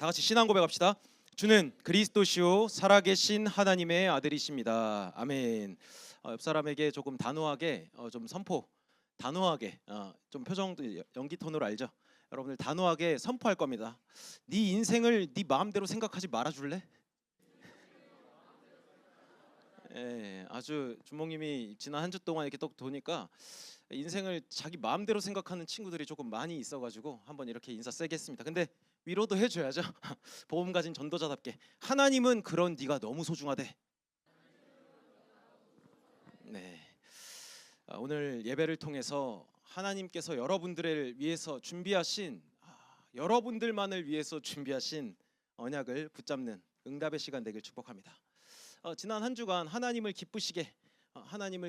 다 같이 신앙 고백합시다. 주는 그리스도시요 살아계신 하나님의 아들이십니다. 아멘. 옆 사람에게 조금 단호하게 좀 선포, 단호하게 좀 표정도 연기 톤으로 알죠? 여러분들 단호하게 선포할 겁니다. 네 인생을 네 마음대로 생각하지 말아줄래? 예, 아주 주목님이 지난 한 주 동안 이렇게 또 도니까 인생을 자기 마음대로 생각하는 친구들이 조금 많이 있어가지고 한번 이렇게 인사 세게 했습니다. 근데 위로도 해줘야죠. 복음 가진 전도자답게 하나님은 그런 네가 너무 소중하대. 네, 오늘 예배를 통해서 하나님께서 여러분들을 위해서 준비하신 여러분들만을 위해서 준비하신 언약을 붙잡는 응답의 시간 되길 축복합니다. 지난 한 주간 하나님을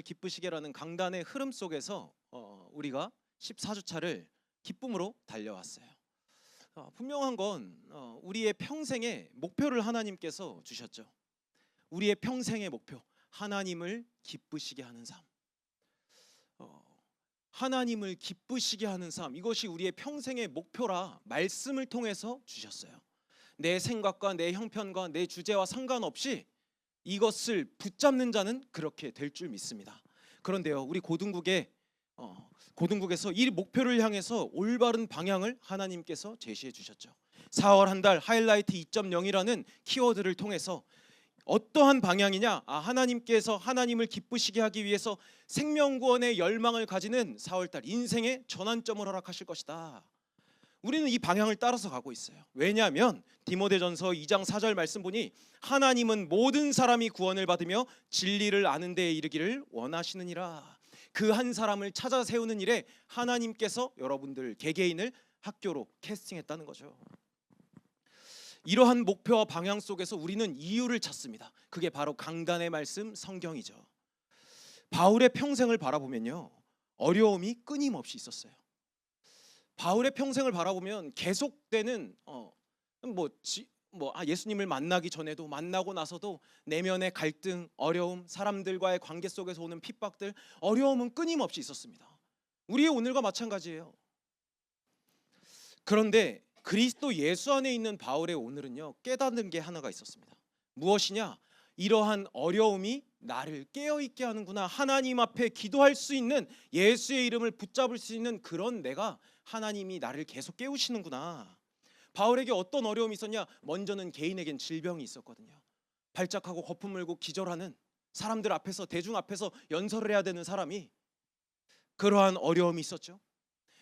기쁘시게라는 강단의 흐름 속에서 우리가 14주차를 기쁨으로 달려왔어요. 분명한 건 우리의 평생의 목표를 하나님께서 주셨죠. 우리의 평생의 목표, 하나님을 기쁘시게 하는 삶. 하나님을 기쁘시게 하는 삶, 이것이 우리의 평생의 목표라 말씀을 통해서 주셨어요. 내 생각과 내 형편과 내 주제와 상관없이 이것을 붙잡는 자는 그렇게 될 줄 믿습니다. 그런데요, 우리 고등국에서 이 목표를 향해서 올바른 방향을 하나님께서 제시해 주셨죠. 4월 한 달 하이라이트 2.0이라는 키워드를 통해서 어떠한 방향이냐? 하나님께서 하나님을 기쁘시게 하기 위해서 생명구원의 열망을 가지는 4월달 인생의 전환점을 허락하실 것이다. 우리는 이 방향을 따라서 가고 있어요. 왜냐하면 디모데전서 2장 4절 말씀 보니 하나님은 모든 사람이 구원을 받으며 진리를 아는 데에 이르기를 원하시느니라. 그 한 사람을 찾아 세우는 일에 하나님께서 여러분들 개개인을 학교로 캐스팅했다는 거죠. 이러한 목표와 방향 속에서 우리는 이유를 찾습니다. 그게 바로 강단의 말씀 성경이죠. 바울의 평생을 바라보면요, 어려움이 끊임없이 있었어요. 바울의 평생을 바라보면 계속되는 예수님을 만나기 전에도 만나고 나서도 내면의 갈등, 어려움, 사람들과의 관계 속에서 오는 핍박들, 어려움은 끊임없이 있었습니다. 우리의 오늘과 마찬가지예요. 그런데 그리스도 예수 안에 있는 바울의 오늘은요, 깨닫는 게 하나가 있었습니다. 무엇이냐? 이러한 어려움이 나를 깨어있게 하는구나. 하나님 앞에 기도할 수 있는, 예수의 이름을 붙잡을 수 있는 그런 내가, 하나님이 나를 계속 깨우시는구나. 바울에게 어떤 어려움이 있었냐? 먼저는 개인에겐 질병이 있었거든요. 발작하고 거품 물고 기절하는, 사람들 앞에서, 대중 앞에서 연설을 해야 되는 사람이, 그러한 어려움이 있었죠.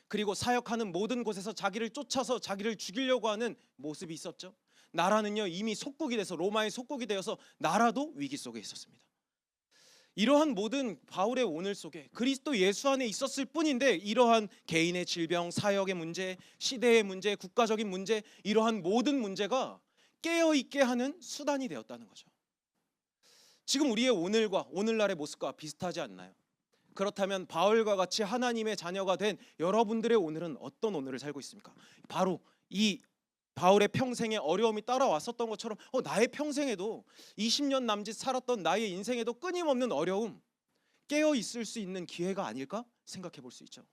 그리고 사역하는 모든 곳에서 자기를 쫓아서 자기를 죽이려고 하는 모습이 있었죠. 나라는요, 이미 속국이 돼서, 로마의 속국이 되어서 나라도 위기 속에 있었습니다. 이러한 모든 바울의 오늘 속에 그리스도 예수 안에 있었을 뿐인데, 이러한 개인의 질병, 사역의 문제, 시대의 문제, 국가적인 문제, 이러한 모든 문제가 깨어있게 하는 수단이 되었다는 거죠. 지금 우리의 오늘과 오늘날의 모습과 비슷하지 않나요? 그렇다면 바울과 같이 하나님의 자녀가 된 여러분들의 오늘은 어떤 오늘을 살고 있습니까? 바로 이 바울의 평생에 어려움이 따라왔었던 것처럼 나의 평생에도 20년 남짓 살았던 나의 인생에도 끊임없는 어려움, 깨어 있을 수 있는 기회가 아닐까 생각해 볼 수 있죠.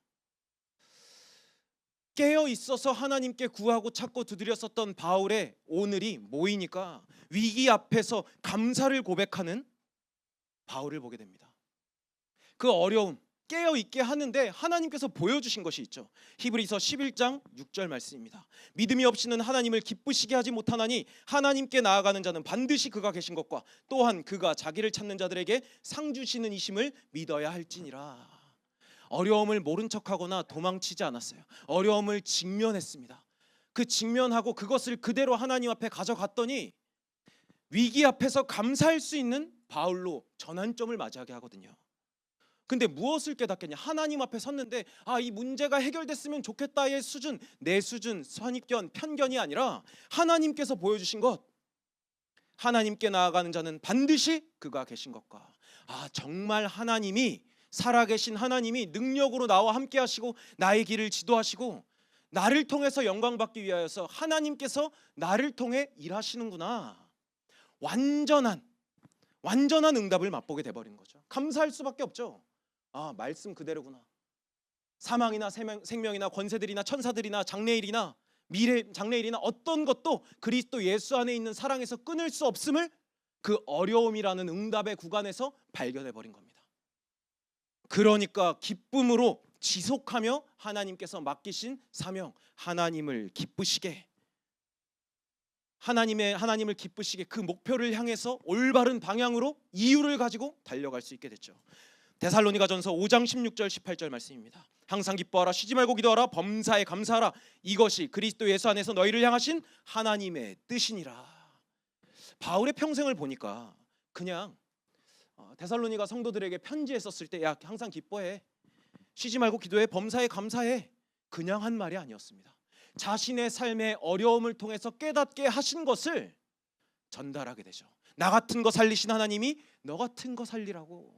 깨어 있어서 하나님께 구하고 찾고 두드렸었던 바울의 오늘이 모이니까 위기 앞에서 감사를 고백하는 바울을 보게 됩니다. 그 어려움 깨어있게 하는데 하나님께서 보여주신 것이 있죠. 히브리서 11장 6절 말씀입니다. 믿음이 없이는 하나님을 기쁘시게 하지 못하나니 하나님께 나아가는 자는 반드시 그가 계신 것과 또한 그가 자기를 찾는 자들에게 상 주시는 이심을 믿어야 할지니라. 어려움을 모른 척하거나 도망치지 않았어요. 어려움을 직면했습니다. 그 직면하고 그것을 그대로 하나님 앞에 가져갔더니 위기 앞에서 감사할 수 있는 바울로 전환점을 맞이하게 하거든요. 근데 무엇을 깨닫겠냐? 하나님 앞에 섰는데 이 문제가 해결됐으면 좋겠다의 수준, 내 수준, 선입견, 편견이 아니라 하나님께서 보여주신 것, 하나님께 나아가는 자는 반드시 그가 계신 것과 정말 하나님이, 살아계신 하나님이 능력으로 나와 함께 하시고 나의 길을 지도하시고 나를 통해서 영광 받기 위하여서 하나님께서 나를 통해 일하시는구나. 완전한 응답을 맛보게 돼버리는 거죠. 감사할 수밖에 없죠. 말씀 그대로구나. 사망이나 생명이나 권세들이나 천사들이나 장래일이나 미래 장래일이나 어떤 것도 그리스도 예수 안에 있는 사랑에서 끊을 수 없음을 그 어려움이라는 응답의 구간에서 발견해 버린 겁니다. 그러니까 기쁨으로 지속하며 하나님께서 맡기신 사명, 하나님을 기쁘시게, 하나님을 기쁘시게 그 목표를 향해서 올바른 방향으로 이유를 가지고 달려갈 수 있게 됐죠. 데살로니가전서 5장 16절 18절 말씀입니다. 항상 기뻐하라, 쉬지 말고 기도하라, 범사에 감사하라, 이것이 그리스도 예수 안에서 너희를 향하신 하나님의 뜻이니라. 바울의 평생을 보니까 그냥 데살로니가 성도들에게 편지했었을 때, 야 항상 기뻐해, 쉬지 말고 기도해, 범사에 감사해, 그냥 한 말이 아니었습니다. 자신의 삶의 어려움을 통해서 깨닫게 하신 것을 전달하게 되죠. 나 같은 거 살리신 하나님이 너 같은 거 살리라고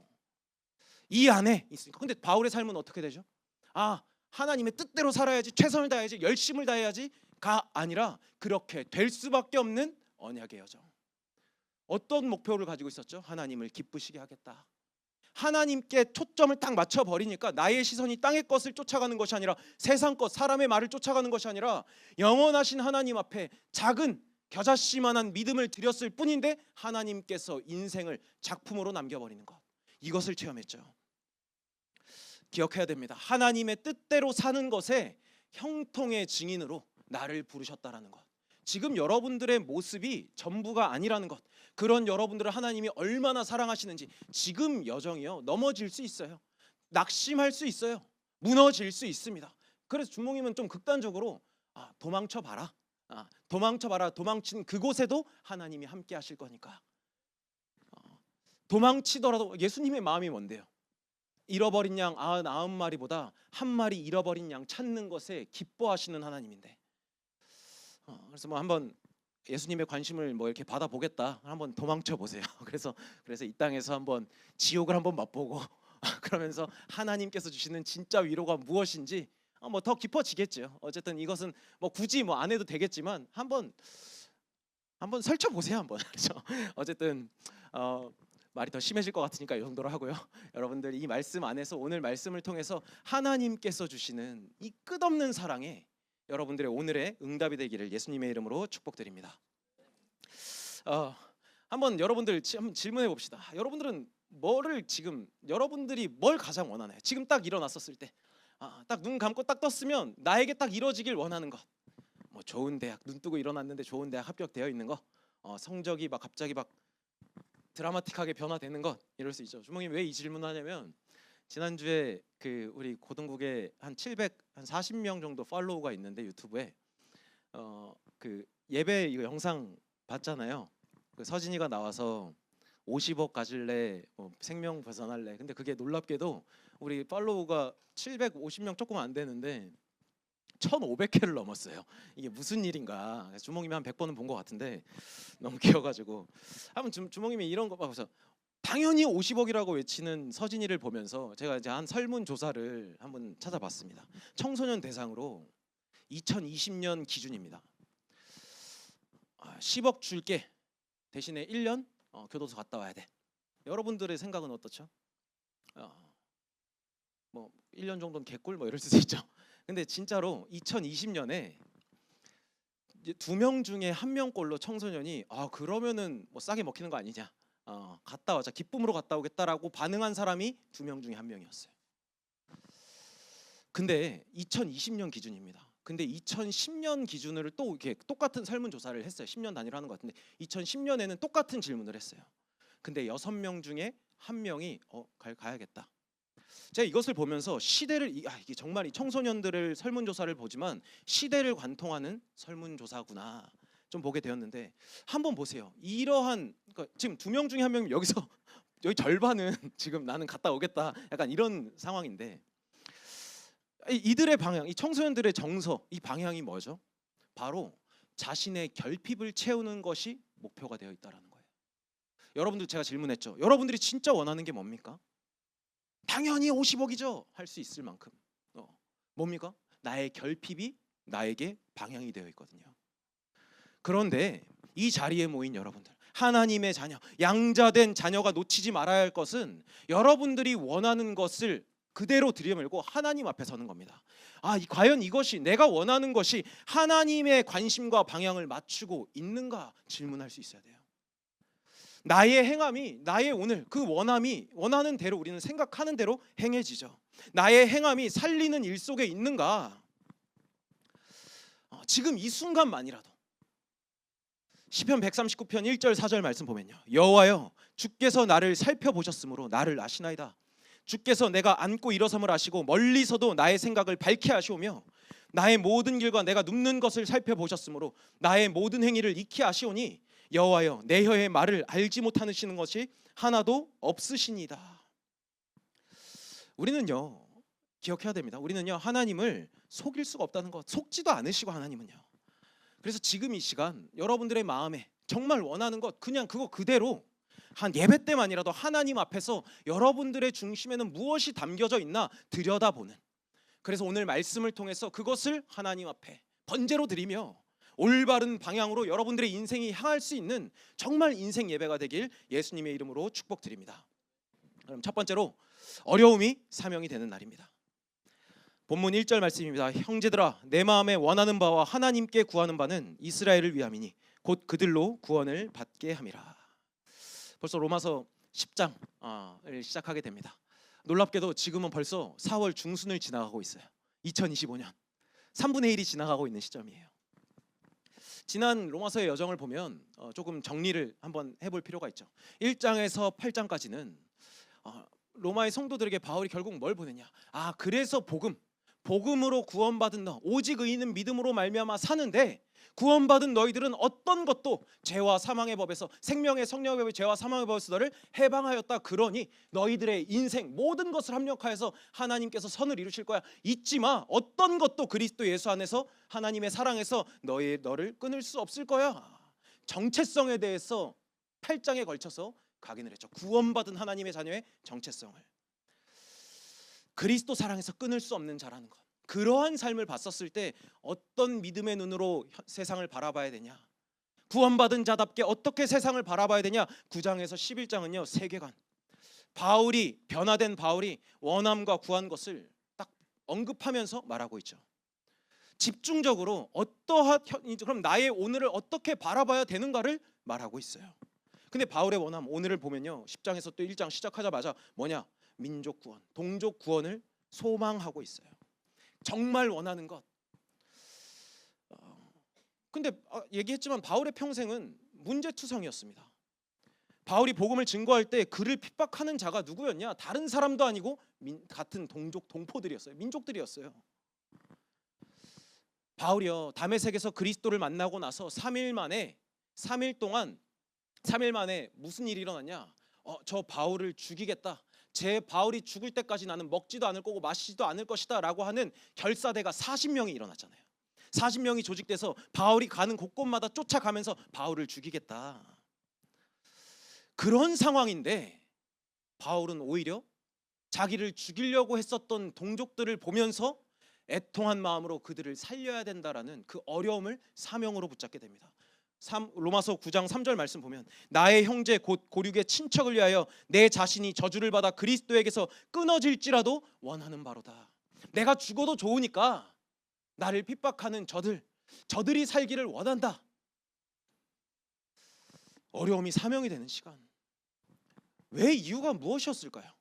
이 안에 있으니까. 근데 바울의 삶은 어떻게 되죠? 하나님의 뜻대로 살아야지, 최선을 다해야지, 열심을 다해야지가 아니라 그렇게 될 수밖에 없는 언약의 여정. 어떤 목표를 가지고 있었죠? 하나님을 기쁘시게 하겠다. 하나님께 초점을 딱 맞춰버리니까 나의 시선이 땅의 것을 쫓아가는 것이 아니라 세상 것, 사람의 말을 쫓아가는 것이 아니라 영원하신 하나님 앞에 작은 겨자씨만한 믿음을 드렸을 뿐인데 하나님께서 인생을 작품으로 남겨버리는 것, 이것을 체험했죠. 기억해야 됩니다. 하나님의 뜻대로 사는 것에 형통의 증인으로 나를 부르셨다라는 것, 지금 여러분들의 모습이 전부가 아니라는 것, 그런 여러분들을 하나님이 얼마나 사랑하시는지 지금 여정이요, 넘어질 수 있어요, 낙심할 수 있어요, 무너질 수 있습니다. 그래서 주몽님은 좀 극단적으로 도망쳐봐라, 도망쳐봐라, 도망친 그곳에도 하나님이 함께 하실 거니까. 도망치더라도 예수님의 마음이 뭔데요? 잃어버린 양 99마리보다 한 마리 잃어버린 양 찾는 것에 기뻐하시는 하나님인데, 그래서 한번 예수님의 관심을 이렇게 받아보겠다, 한번 도망쳐 보세요. 그래서 이 땅에서 한번 지옥을 한번 맛보고 그러면서 하나님께서 주시는 진짜 위로가 무엇인지 더 깊어지겠죠. 어쨌든 이것은 굳이 안 해도 되겠지만 한번 설쳐 보세요. 한번. 그렇죠? 어쨌든 말이 더 심해질 것 같으니까 이 정도로 하고요. 여러분들 이 말씀 안에서, 오늘 말씀을 통해서 하나님께서 주시는 이 끝없는 사랑에 여러분들의 오늘의 응답이 되기를 예수님의 이름으로 축복드립니다. 한번 여러분들 한번 질문해 봅시다. 여러분들은 여러분들이 뭘 가장 원하나요? 지금 딱 일어났었을 때, 딱 눈 감고 딱 떴으면 나에게 딱 이루어지길 원하는 것, 좋은 대학, 눈 뜨고 일어났는데 좋은 대학 합격되어 있는 거, 성적이 갑자기 드라마틱하게 변화되는 것, 이럴 수 있죠. 주몽님 왜 이 질문하냐면, 지난주에 우리 고등국에 한 40명 정도 팔로우가 있는데 유튜브에 예배 이거 영상 봤잖아요. 서진이가 나와서 50억 가질래, 생명 벗어날래. 근데 그게 놀랍게도 우리 팔로우가 750명 조금 안 되는데 1,500회를 넘었어요. 이게 무슨 일인가. 주몽님이 한 100번은 본 것 같은데 너무 귀여가지고 한번 주몽님이 이런 거 봐서 당연히 50억이라고 외치는 서진이를 보면서 제가 이제 한 설문조사를 한번 찾아봤습니다. 청소년 대상으로 2020년 기준입니다. 10억 줄게, 대신에 1년 교도소 갔다 와야 돼. 여러분들의 생각은 어떻죠? 1년 정도는 개꿀 이럴 수도 있죠. 근데 진짜로 2020년에 2명 중에 1명꼴로 청소년이 그러면은 싸게 먹히는 거 아니냐, 갔다 와자, 기쁨으로 갔다 오겠다라고 반응한 사람이 2명 중에 1명이었어요. 근데 2020년 기준입니다. 근데 2010년 기준으로 또 이렇게 똑같은 설문조사를 했어요. 10년 단위로 하는 것 같은데 2010년에는 똑같은 질문을 했어요. 근데 6명 중에 1명이 가야겠다. 제가 이것을 보면서 시대를, 이게 정말 이 청소년들을 설문조사를 보지만 시대를 관통하는 설문조사구나 좀 보게 되었는데, 한번 보세요. 그러니까 지금 2명 중에 1명이 여기 절반은 지금 나는 갔다 오겠다, 약간 이런 상황인데, 이들의 방향, 이 청소년들의 정서, 이 방향이 뭐죠? 바로 자신의 결핍을 채우는 것이 목표가 되어 있다라는 거예요. 여러분들, 제가 질문했죠. 여러분들이 진짜 원하는 게 뭡니까? 당연히 50억이죠. 할 수 있을 만큼. 뭡니까? 나의 결핍이 나에게 방향이 되어 있거든요. 그런데 이 자리에 모인 여러분들, 하나님의 자녀, 양자된 자녀가 놓치지 말아야 할 것은 여러분들이 원하는 것을 그대로 들여밀고 하나님 앞에 서는 겁니다. 과연 이것이 내가 원하는 것이 하나님의 관심과 방향을 맞추고 있는가 질문할 수 있어야 돼요. 나의 행함이, 나의 오늘 그 원함이 원하는 대로, 우리는 생각하는 대로 행해지죠. 나의 행함이 살리는 일 속에 있는가? 지금 이 순간만이라도 시편 139편 1절 4절 말씀 보면요, 여호와여 주께서 나를 살펴보셨으므로 나를 아시나이다. 주께서 내가 앉고 일어섬을 아시고 멀리서도 나의 생각을 밝게 하시오며 나의 모든 길과 내가 눕는 것을 살펴보셨으므로 나의 모든 행위를 익히 아시오니 여호와여 내 혀의 말을 알지 못하시는 것이 하나도 없으시니이다. 우리는요, 기억해야 됩니다. 우리는요, 하나님을 속일 수가 없다는 것, 속지도 않으시고 하나님은요. 그래서 지금 이 시간 여러분들의 마음에 정말 원하는 것, 그냥 그거 그대로 한 예배 때만이라도 하나님 앞에서 여러분들의 중심에는 무엇이 담겨져 있나 들여다보는, 그래서 오늘 말씀을 통해서 그것을 하나님 앞에 번제로 드리며 올바른 방향으로 여러분들의 인생이 향할 수 있는 정말 인생 예배가 되길 예수님의 이름으로 축복드립니다. 그럼 첫 번째로, 어려움이 사명이 되는 날입니다. 본문 1절 말씀입니다. 형제들아 내 마음에 원하는 바와 하나님께 구하는 바는 이스라엘을 위함이니 곧 그들로 구원을 받게 함이라. 벌써 로마서 10장을 시작하게 됩니다. 놀랍게도 지금은 벌써 4월 중순을 지나가고 있어요. 2025년 3분의 1이 지나가고 있는 시점이에요. 지난 로마서의 여정을 보면 조금 정리를 한번 해볼 필요가 있죠. 1장에서 8장까지는 로마의 성도들에게 바울이 결국 뭘 보내냐, 그래서 복음으로 구원받은 너, 오직 의인은 믿음으로 말미암아 사는데 구원받은 너희들은 어떤 것도 죄와 사망의 법에서, 생명의 성령의 법의 죄와 사망의 법에서 너를 해방하였다. 그러니 너희들의 인생 모든 것을 합력하여서 하나님께서 선을 이루실 거야. 잊지 마. 어떤 것도 그리스도 예수 안에서 하나님의 사랑에서 너를 끊을 수 없을 거야. 정체성에 대해서 8장에 걸쳐서 각인을 했죠. 구원받은 하나님의 자녀의 정체성을, 그리스도 사랑에서 끊을 수 없는 자라는 것, 그러한 삶을 봤었을 때 어떤 믿음의 눈으로 세상을 바라봐야 되냐, 구원받은 자답게 어떻게 세상을 바라봐야 되냐. 9장에서 11장은요, 세계관, 변화된 바울이 원함과 구한 것을 딱 언급하면서 말하고 있죠. 집중적으로 그럼 나의 오늘을 어떻게 바라봐야 되는가를 말하고 있어요. 근데 바울의 원함, 오늘을 보면요, 10장에서 또 1장 시작하자마자 뭐냐, 민족 구원, 동족 구원을 소망하고 있어요. 정말 원하는 것. 근데 얘기했지만 바울의 평생은 문제투성이었습니다. 바울이 복음을 증거할 때 그를 핍박하는 자가 누구였냐? 다른 사람도 아니고 같은 동족 동포들이었어요. 민족들이었어요. 바울이요, 다메섹에서 그리스도를 만나고 나서 3일 만에 무슨 일이 일어났냐? 저 바울을 죽이겠다. 제 바울이 죽을 때까지 나는 먹지도 않을 거고 마시지도 않을 것이다 라고 하는 결사대가 40명이 일어났잖아요. 40명이 조직돼서 바울이 가는 곳곳마다 쫓아가면서 바울을 죽이겠다. 그런 상황인데 바울은 오히려 자기를 죽이려고 했었던 동족들을 보면서 애통한 마음으로 그들을 살려야 된다라는 그 어려움을 사명으로 붙잡게 됩니다. 로마서 9장 3절 말씀 보면 나의 형제 곧 고륙의 친척을 위하여 내 자신이 저주를 받아 그리스도에게서 끊어질지라도 원하는 바로다. 내가 죽어도 좋으니까 나를 핍박하는 저들이 살기를 원한다. 어려움이 사명이 되는 시간. 왜, 이유가 무엇이었을까요?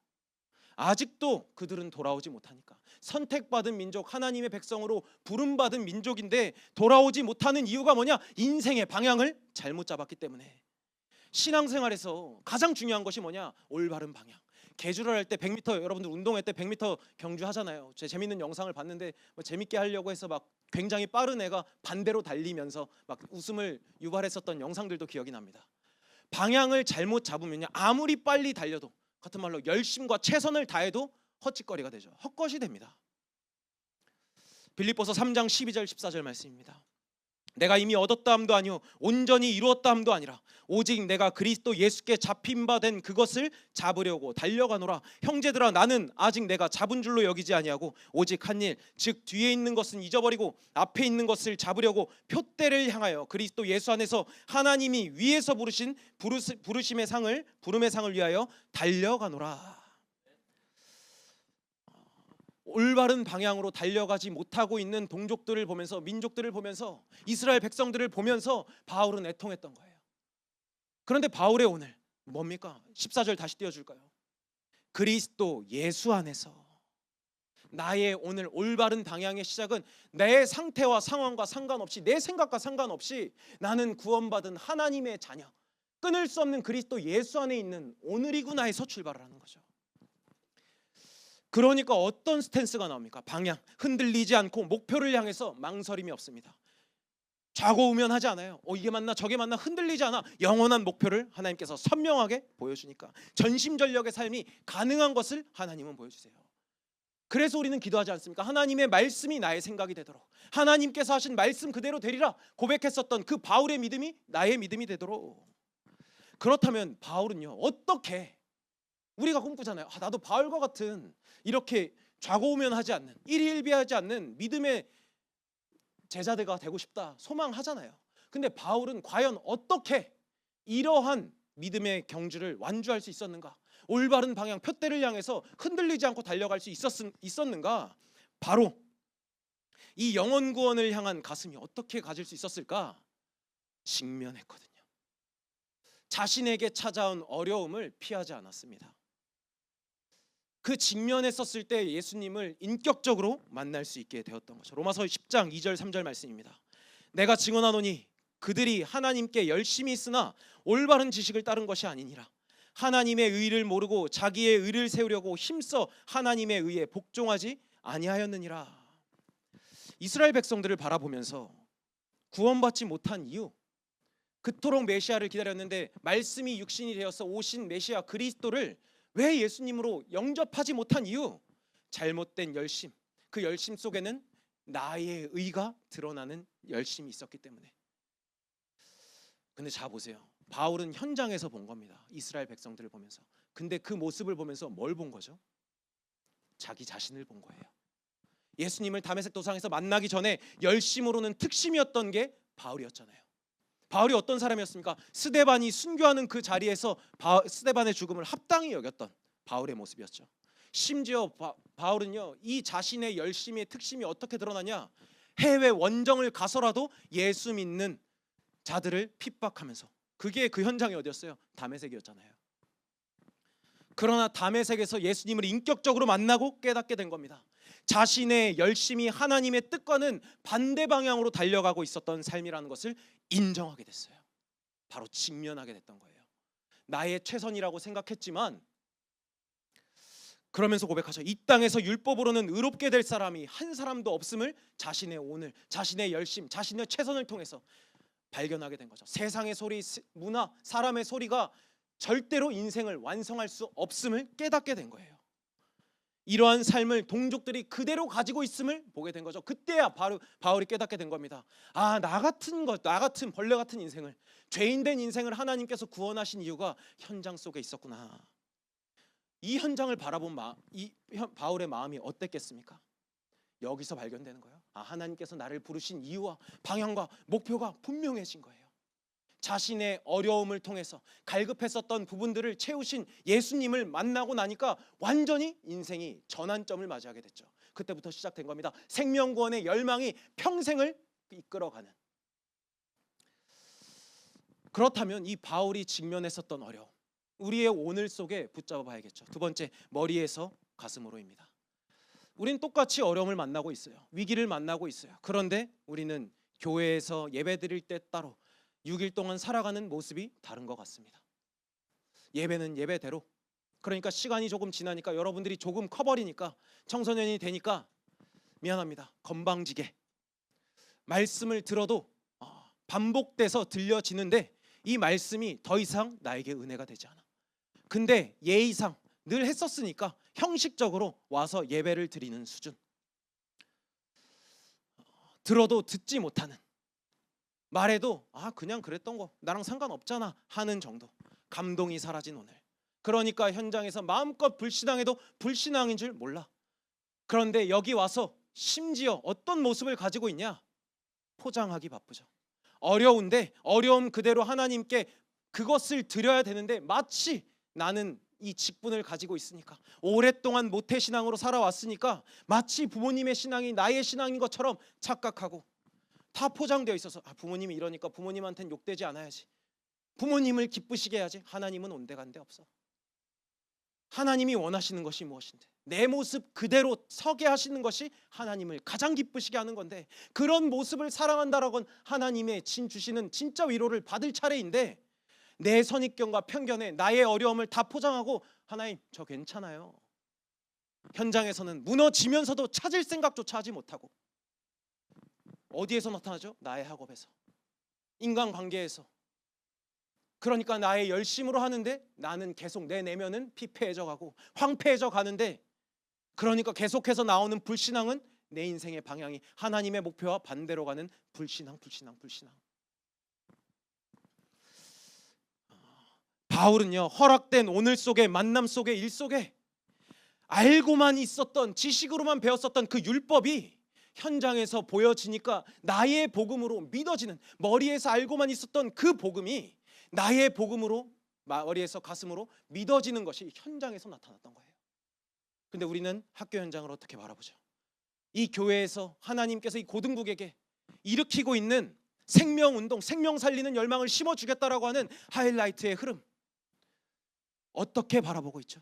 아직도 그들은 돌아오지 못하니까. 선택받은 민족, 하나님의 백성으로 부름받은 민족인데 돌아오지 못하는 이유가 뭐냐? 인생의 방향을 잘못 잡았기 때문에. 신앙생활에서 가장 중요한 것이 뭐냐? 올바른 방향. 계주를 할 때 100m, 여러분들 운동할 때 100m 경주 하잖아요. 제 재밌는 영상을 봤는데 재밌게 하려고 해서 막 굉장히 빠른 애가 반대로 달리면서 막 웃음을 유발했었던 영상들도 기억이 납니다. 방향을 잘못 잡으면요, 아무리 빨리 달려도, 같은 말로 열심과 최선을 다해도 헛짓거리가 되죠. 헛것이 됩니다. 빌립보서 3장 12절 14절 말씀입니다. 내가 이미 얻었다 함도 아니요 온전히 이루었다 함도 아니라 오직 내가 그리스도 예수께 잡힌 바 된 그것을 잡으려고 달려가노라. 형제들아 나는 아직 내가 잡은 줄로 여기지 아니하고 오직 한 일 즉 뒤에 있는 것은 잊어버리고 앞에 있는 것을 잡으려고 표대를 향하여 그리스도 예수 안에서 하나님이 위에서 부르신 부름의 상을 위하여 달려가노라. 올바른 방향으로 달려가지 못하고 있는 동족들을 보면서, 민족들을 보면서, 이스라엘 백성들을 보면서 바울은 애통했던 거예요. 그런데 바울의 오늘 뭡니까? 14절 다시 띄워줄까요? 그리스도 예수 안에서. 나의 오늘 올바른 방향의 시작은 내 상태와 상황과 상관없이, 내 생각과 상관없이 나는 구원받은 하나님의 자녀, 끊을 수 없는 그리스도 예수 안에 있는 오늘이구나 해서 출발을 하는 거죠. 그러니까 어떤 스탠스가 나옵니까? 방향, 흔들리지 않고 목표를 향해서 망설임이 없습니다. 좌고우면하지 않아요. 이게 맞나 저게 맞나 흔들리지 않아. 영원한 목표를 하나님께서 선명하게 보여주니까 전심전력의 삶이 가능한 것을 하나님은 보여주세요. 그래서 우리는 기도하지 않습니까? 하나님의 말씀이 나의 생각이 되도록, 하나님께서 하신 말씀 그대로 되리라 고백했었던 그 바울의 믿음이 나의 믿음이 되도록. 그렇다면 바울은요, 어떻게, 우리가 꿈꾸잖아요. 나도 바울과 같은 이렇게 좌고우면하지 않는, 일희일비하지 않는 믿음의 제자들과 되고 싶다 소망하잖아요. 근데 바울은 과연 어떻게 이러한 믿음의 경주를 완주할 수 있었는가? 올바른 방향, 표대를 향해서 흔들리지 않고 달려갈 수 있었는가? 바로 이 영원 구원을 향한 가슴이 어떻게 가질 수 있었을까? 직면했거든요. 자신에게 찾아온 어려움을 피하지 않았습니다. 그 직면했었을 때 예수님을 인격적으로 만날 수 있게 되었던 거죠. 로마서 10장 2절 3절 말씀입니다. 내가 증언하노니 그들이 하나님께 열심히 있으나 올바른 지식을 따른 것이 아니니라. 하나님의 의를 모르고 자기의 의를 세우려고 힘써 하나님의 의에 복종하지 아니하였느니라. 이스라엘 백성들을 바라보면서 구원받지 못한 이유, 그토록 메시아를 기다렸는데 말씀이 육신이 되어서 오신 메시아 그리스도를 왜 예수님으로 영접하지 못한 이유, 잘못된 열심, 그 열심 속에는 나의 의가 드러나는 열심이 있었기 때문에. 근데 자 보세요, 바울은 현장에서 본 겁니다. 이스라엘 백성들을 보면서. 근데 그 모습을 보면서 뭘 본 거죠? 자기 자신을 본 거예요. 예수님을 다메섹 도상에서 만나기 전에 열심으로는 특심이었던 게 바울이었잖아요. 바울이 어떤 사람이었습니까? 스데반이 순교하는 그 자리에서 스데반의 죽음을 합당히 여겼던 바울의 모습이었죠. 심지어 바울은요, 이 자신의 열심의 특심이 어떻게 드러나냐? 해외 원정을 가서라도 예수 믿는 자들을 핍박하면서, 그게 그 현장이 어디였어요? 다메섹이었잖아요. 그러나 다메섹에서 예수님을 인격적으로 만나고 깨닫게 된 겁니다. 자신의 열심이 하나님의 뜻과는 반대 방향으로 달려가고 있었던 삶이라는 것을 인정하게 됐어요. 바로 직면하게 됐던 거예요. 나의 최선이라고 생각했지만, 그러면서 고백하죠. 이 땅에서 율법으로는 의롭게 될 사람이 한 사람도 없음을 자신의 오늘, 자신의 열심, 자신의 최선을 통해서 발견하게 된 거죠. 세상의 소리, 문화, 사람의 소리가 절대로 인생을 완성할 수 없음을 깨닫게 된 거예요. 이러한 삶을 동족들이 그대로 가지고 있음을 보게 된 거죠. 그때야 바울이 깨닫게 된 겁니다. 나 같은 벌레 같은 인생을, 죄인된 인생을 하나님께서 구원하신 이유가 현장 속에 있었구나. 이 현장을 바라본 바울의 마음이 어땠겠습니까? 여기서 발견되는 거예요. 하나님께서 나를 부르신 이유와 방향과 목표가 분명해진 거예요. 자신의 어려움을 통해서 갈급했었던 부분들을 채우신 예수님을 만나고 나니까 완전히 인생이 전환점을 맞이하게 됐죠. 그때부터 시작된 겁니다. 생명구원의 열망이 평생을 이끌어가는. 그렇다면 이 바울이 직면했었던 어려움, 우리의 오늘 속에 붙잡아 봐야겠죠. 두 번째, 머리에서 가슴으로입니다. 우린 똑같이 어려움을 만나고 있어요. 위기를 만나고 있어요. 그런데 우리는 교회에서 예배드릴 때 따로 6일 동안 살아가는 모습이 다른 것 같습니다. 예배는 예배대로, 그러니까 시간이 조금 지나니까 여러분들이 조금 커버리니까, 청소년이 되니까 미안합니다, 건방지게 말씀을 들어도 반복돼서 들려지는데 이 말씀이 더 이상 나에게 은혜가 되지 않아. 근데 예의상 늘 했었으니까 형식적으로 와서 예배를 드리는 수준, 들어도 듣지 못하는, 말해도 그냥 그랬던 거 나랑 상관없잖아 하는 정도, 감동이 사라진 오늘. 그러니까 현장에서 마음껏 불신앙해도 불신앙인 줄 몰라. 그런데 여기 와서 심지어 어떤 모습을 가지고 있냐? 포장하기 바쁘죠. 어려운데 어려움 그대로 하나님께 그것을 드려야 되는데 마치 나는 이 직분을 가지고 있으니까, 오랫동안 모태신앙으로 살아왔으니까 마치 부모님의 신앙이 나의 신앙인 것처럼 착각하고 다 포장되어 있어서 부모님이 이러니까 부모님한테는 욕되지 않아야지, 부모님을 기쁘시게 해야지. 하나님은 온데간데 없어. 하나님이 원하시는 것이 무엇인데, 내 모습 그대로 서게 하시는 것이 하나님을 가장 기쁘시게 하는 건데, 그런 모습을 사랑한다라고 하나님의 주시는 진짜 위로를 받을 차례인데, 내 선입견과 편견에 나의 어려움을 다 포장하고 하나님 저 괜찮아요, 현장에서는 무너지면서도 찾을 생각조차 하지 못하고, 어디에서 나타나죠? 나의 학업에서, 인간관계에서. 그러니까 나의 열심으로 하는데 나는 계속 내 내면은 피폐해져 가고 황폐해져 가는데, 그러니까 계속해서 나오는 불신앙은 내 인생의 방향이 하나님의 목표와 반대로 가는 불신앙. 바울은요, 허락된 오늘 속에, 만남 속에, 일 속에 알고만 있었던, 지식으로만 배웠었던 그 율법이 현장에서 보여지니까 나의 복음으로 믿어지는, 머리에서 알고만 있었던 그 복음이 나의 복음으로, 머리에서 가슴으로 믿어지는 것이 현장에서 나타났던 거예요. 근데 우리는 학교 현장을 어떻게 바라보죠? 이 교회에서 하나님께서 이 고등국에게 일으키고 있는 생명운동, 생명 살리는 열망을 심어주겠다라고 하는 하이라이트의 흐름, 어떻게 바라보고 있죠?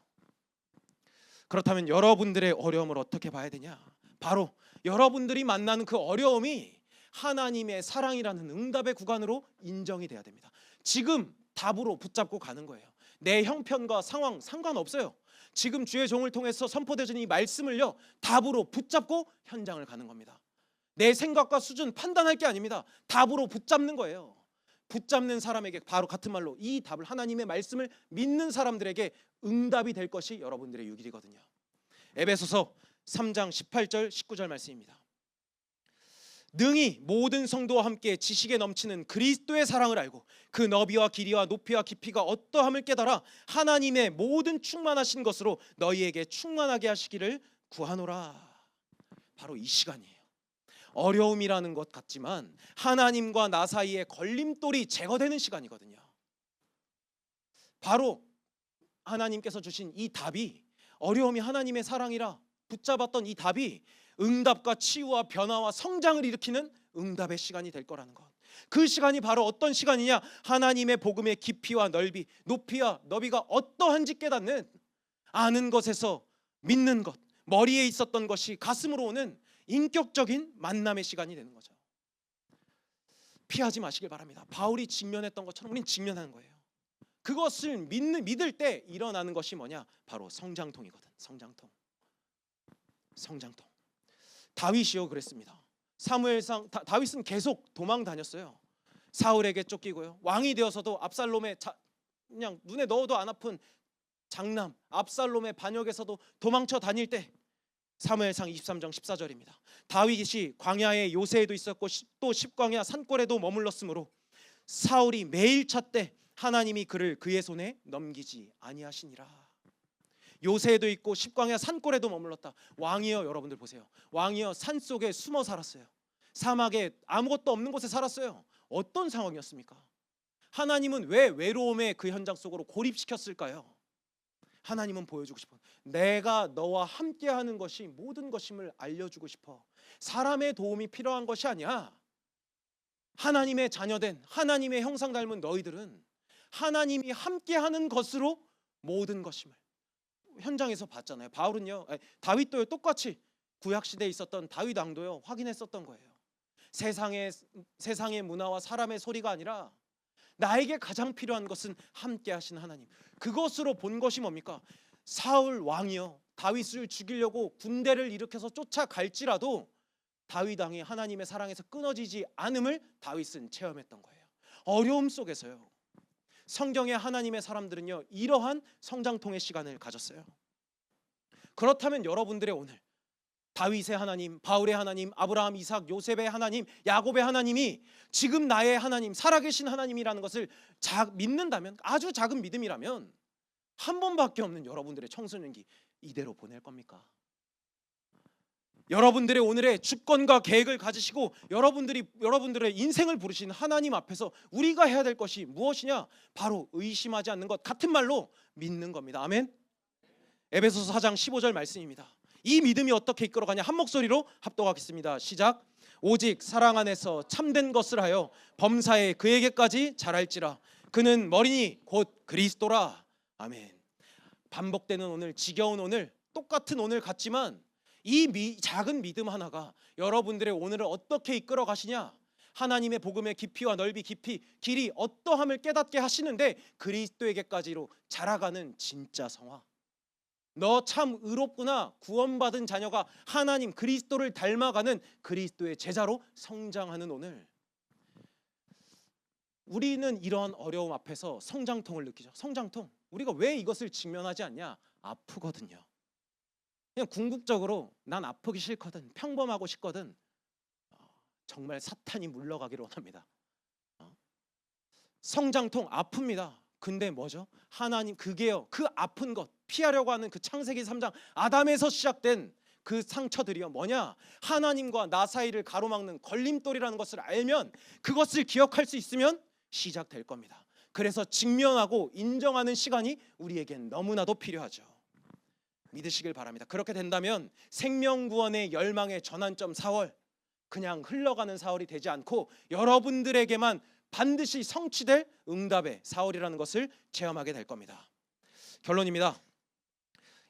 그렇다면 여러분들의 어려움을 어떻게 봐야 되냐? 바로 여러분들이 만나는 그 어려움이 하나님의 사랑이라는 응답의 구간으로 인정이 돼야 됩니다. 지금 답으로 붙잡고 가는 거예요. 내 형편과 상황 상관없어요. 지금 주의 종을 통해서 선포되어진 이 말씀을요, 답으로 붙잡고 현장을 가는 겁니다. 내 생각과 수준 판단할 게 아닙니다. 답으로 붙잡는 거예요. 붙잡는 사람에게, 바로 같은 말로 이 답을, 하나님의 말씀을 믿는 사람들에게 응답이 될 것이 여러분들의 유길이거든요. 에베소서 3장 18절 19절 말씀입니다. 능히 모든 성도와 함께 지식에 넘치는 그리스도의 사랑을 알고 그 너비와 길이와 높이와 깊이가 어떠함을 깨달아 하나님의 모든 충만하신 것으로 너희에게 충만하게 하시기를 구하노라. 바로 이 시간이에요. 어려움이라는 것 같지만 하나님과 나 사이에 걸림돌이 제거되는 시간이거든요. 바로 하나님께서 주신 이 답이, 어려움이 하나님의 사랑이라 붙잡았던 이 답이 응답과 치유와 변화와 성장을 일으키는 응답의 시간이 될 거라는 것. 그 시간이 바로 어떤 시간이냐? 하나님의 복음의 깊이와 넓이, 높이와 너비가 어떠한지 깨닫는, 아는 것에서 믿는 것, 머리에 있었던 것이 가슴으로 오는 인격적인 만남의 시간이 되는 거죠. 피하지 마시길 바랍니다. 바울이 직면했던 것처럼 우린 직면하는 거예요. 그것을 믿을 때 일어나는 것이 뭐냐? 바로 성장통이거든. 성장통. 다윗이요 그랬습니다. 사무엘상, 다윗은 계속 도망 다녔어요. 사울에게 쫓기고요, 왕이 되어서도 압살롬의 그냥 눈에 넣어도 안 아픈 장남 압살롬의 반역에서도 도망쳐 다닐 때, 사무엘상 23장 14절입니다. 다윗이 광야의 요새에도 있었고 또 십광야 산골에도 머물렀으므로 사울이 매일 찾되 하나님이 그를 그의 손에 넘기지 아니하시니라. 요새에도 있고 십광야 산골에도 머물렀다. 왕이여, 여러분들 보세요. 왕이여 산속에 숨어 살았어요. 사막에 아무것도 없는 곳에 살았어요. 어떤 상황이었습니까? 하나님은 왜 외로움의 그 현장 속으로 고립시켰을까요? 하나님은 보여주고 싶어, 내가 너와 함께하는 것이 모든 것임을 알려주고 싶어. 사람의 도움이 필요한 것이 아니야. 하나님의 자녀된, 하나님의 형상 닮은 너희들은 하나님이 함께하는 것으로 모든 것임을 현장에서 봤잖아요. 다윗도 똑같이 구약시대에 있었던 다윗 왕도요 확인했었던 거예요. 세상의 문화와 사람의 소리가 아니라 나에게 가장 필요한 것은 함께 하신 하나님, 그것으로 본 것이 뭡니까? 사울 왕이요 다윗을 죽이려고 군대를 일으켜서 쫓아갈지라도 다윗 왕이 하나님의 사랑에서 끊어지지 않음을 다윗은 체험했던 거예요. 어려움 속에서요. 성경의 하나님의 사람들은요 이러한 성장통의 시간을 가졌어요. 그렇다면 여러분들의 오늘, 다윗의 하나님, 바울의 하나님, 아브라함, 이삭, 요셉의 하나님, 야곱의 하나님이 지금 나의 하나님, 살아계신 하나님이라는 것을 믿는다면, 아주 작은 믿음이라면 한 번밖에 없는 여러분들의 청소년기 이대로 보낼 겁니까? 여러분들의 오늘의 주권과 계획을 가지시고 여러분들의 인생을 부르신 하나님 앞에서 우리가 해야 될 것이 무엇이냐? 바로 의심하지 않는 것, 같은 말로 믿는 겁니다. 아멘. 에베소서 4장 15절 말씀입니다. 이 믿음이 어떻게 이끌어가냐? 한 목소리로 합독하겠습니다. 시작. 오직 사랑 안에서 참된 것을 하여 범사에 그에게까지 자랄지라. 그는 머리니 곧 그리스도라. 아멘. 반복되는 오늘, 지겨운 오늘, 똑같은 오늘 같지만 이 작은 믿음 하나가 여러분들의 오늘을 어떻게 이끌어 가시냐? 하나님의 복음의 깊이와 넓이, 깊이, 길이 어떠함을 깨닫게 하시는데 그리스도에게까지로 자라가는 진짜 성화. 너 참 의롭구나. 구원받은 자녀가 하나님 그리스도를 닮아가는 그리스도의 제자로 성장하는 오늘, 우리는 이러한 어려움 앞에서 성장통을 느끼죠. 성장통. 우리가 왜 이것을 직면하지 않냐? 아프거든요. 그냥 궁극적으로 난 아프기 싫거든, 평범하고 싶거든. 정말 사탄이 물러가기를 원합니다. 성장통 아픕니다. 근데 뭐죠? 하나님, 그게요, 그 아픈 것, 피하려고 하는 그 창세기 3장 아담에서 시작된 그 상처들이요 뭐냐? 하나님과 나 사이를 가로막는 걸림돌이라는 것을 알면, 그것을 기억할 수 있으면 시작될 겁니다. 그래서 직면하고 인정하는 시간이 우리에겐 너무나도 필요하죠. 믿으시길 바랍니다. 그렇게 된다면 생명구원의 열망의 전환점 4월, 그냥 흘러가는 4월이 되지 않고 여러분들에게만 반드시 성취될 응답의 4월이라는 것을 체험하게 될 겁니다. 결론입니다.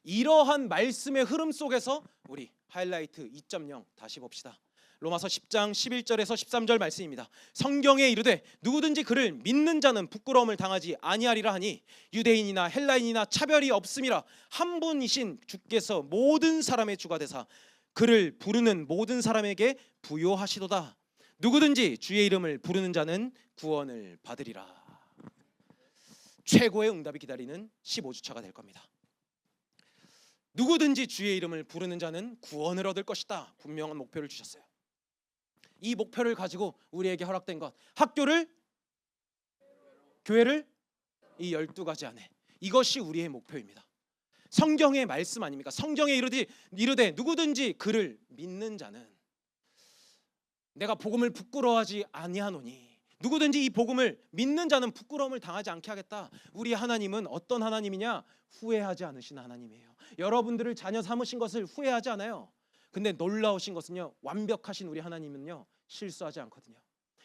이러한 말씀의 흐름 속에서 우리 하이라이트 2.0 다시 봅시다. 로마서 10장 11절에서 13절 말씀입니다. 성경에 이르되 누구든지 그를 믿는 자는 부끄러움을 당하지 아니하리라 하니 유대인이나 헬라인이나 차별이 없음이라. 한 분이신 주께서 모든 사람의 주가 되사 그를 부르는 모든 사람에게 부요하시도다. 누구든지 주의 이름을 부르는 자는 구원을 받으리라. 최고의 응답이 기다리는 15주차가 될 겁니다. 누구든지 주의 이름을 부르는 자는 구원을 얻을 것이다. 분명한 목표를 주셨어요. 이 목표를 가지고 우리에게 허락된 것, 학교를, 교회를, 이 12가지 안에, 이것이 우리의 목표입니다. 성경의 말씀 아닙니까? 성경에 이르되 누구든지 그를 믿는 자는, 내가 복음을 부끄러워하지 아니하노니, 누구든지 이 복음을 믿는 자는 부끄러움을 당하지 않게 하겠다. 우리 하나님은 어떤 하나님이냐? 후회하지 않으신 하나님이에요. 여러분들을 자녀 삼으신 것을 후회하지 않아요. 근데 놀라우신 것은요, 완벽하신 우리 하나님은요 실수하지 않거든요.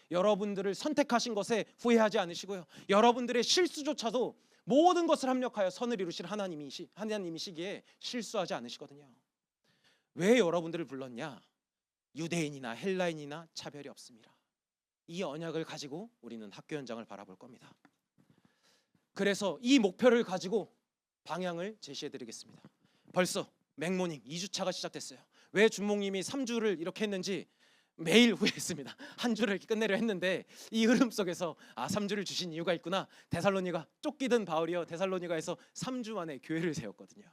여러분들을 선택하신 것에 후회하지 않으시고요, 여러분들의 실수조차도 모든 것을 합력하여 선을 이루실 하나님이시기에 실수하지 않으시거든요. 왜 여러분들을 불렀냐? 유대인이나 헬라인이나 차별이 없습니다. 이 언약을 가지고 우리는 학교 현장을 바라볼 겁니다. 그래서 이 목표를 가지고 방향을 제시해 드리겠습니다. 벌써 맥모닝 2주차가 시작됐어요. 왜 준목님이 3주를 이렇게 했는지 매일 후회했습니다. 한 주를 이렇게 끝내려 했는데 이 흐름 속에서 3주를 주신 이유가 있구나. 데살로니가 쫓기던 바울이요, 데살로니가에서 3주 만에 교회를 세웠거든요.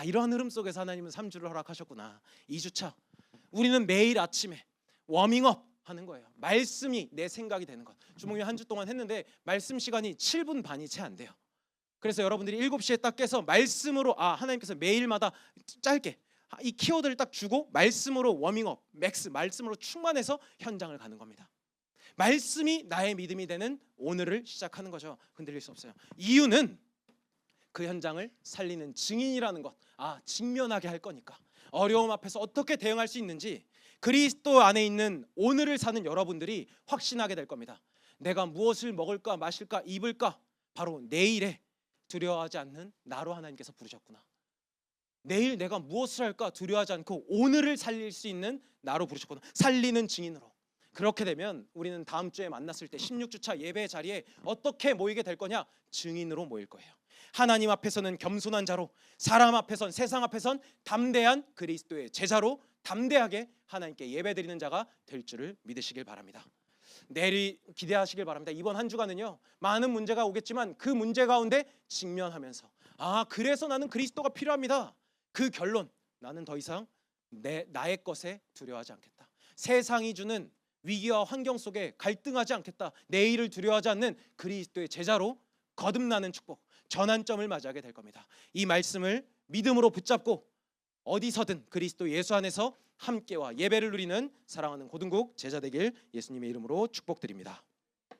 이러한 흐름 속에서 하나님은 3주를 허락하셨구나. 2주차 우리는 매일 아침에 워밍업 하는 거예요. 말씀이 내 생각이 되는 것. 주목님 한 주 동안 했는데 말씀 시간이 7분 반이 채 안 돼요. 그래서 여러분들이 7시에 딱 깨서 말씀으로, 하나님께서 매일마다 짧게 이 키워드를 딱 주고 말씀으로 워밍업, 맥스, 말씀으로 충만해서 현장을 가는 겁니다. 말씀이 나의 믿음이 되는 오늘을 시작하는 거죠. 흔들릴 수 없어요. 이유는 그 현장을 살리는 증인이라는 것, 직면하게 할 거니까. 어려움 앞에서 어떻게 대응할 수 있는지 그리스도 안에 있는 오늘을 사는 여러분들이 확신하게 될 겁니다. 내가 무엇을 먹을까, 마실까, 입을까, 바로 내일에 두려워하지 않는 나로 하나님께서 부르셨구나. 내일 내가 무엇을 할까 두려워하지 않고 오늘을 살릴 수 있는 나로 부르셨구나. 살리는 증인으로. 그렇게 되면 우리는 다음 주에 만났을 때 16주차 예배 자리에 어떻게 모이게 될 거냐? 증인으로 모일 거예요. 하나님 앞에서는 겸손한 자로, 사람 앞에선, 세상 앞에선 담대한 그리스도의 제자로 담대하게 하나님께 예배드리는 자가 될 줄을 믿으시길 바랍니다. 내일이 기대하시길 바랍니다. 이번 한 주간은요 많은 문제가 오겠지만 그 문제 가운데 직면하면서 그래서 나는 그리스도가 필요합니다. 그 결론, 나는 더 이상 나의 것에 두려워하지 않겠다. 세상이 주는 위기와 환경 속에 갈등하지 않겠다. 내일을 두려워하지 않는 그리스도의 제자로 거듭나는 축복, 전환점을 맞이하게 될 겁니다. 이 말씀을 믿음으로 붙잡고 어디서든 그리스도 예수 안에서 함께와 예배를 누리는 사랑하는 고등국 제자 되길 예수님의 이름으로 축복드립니다.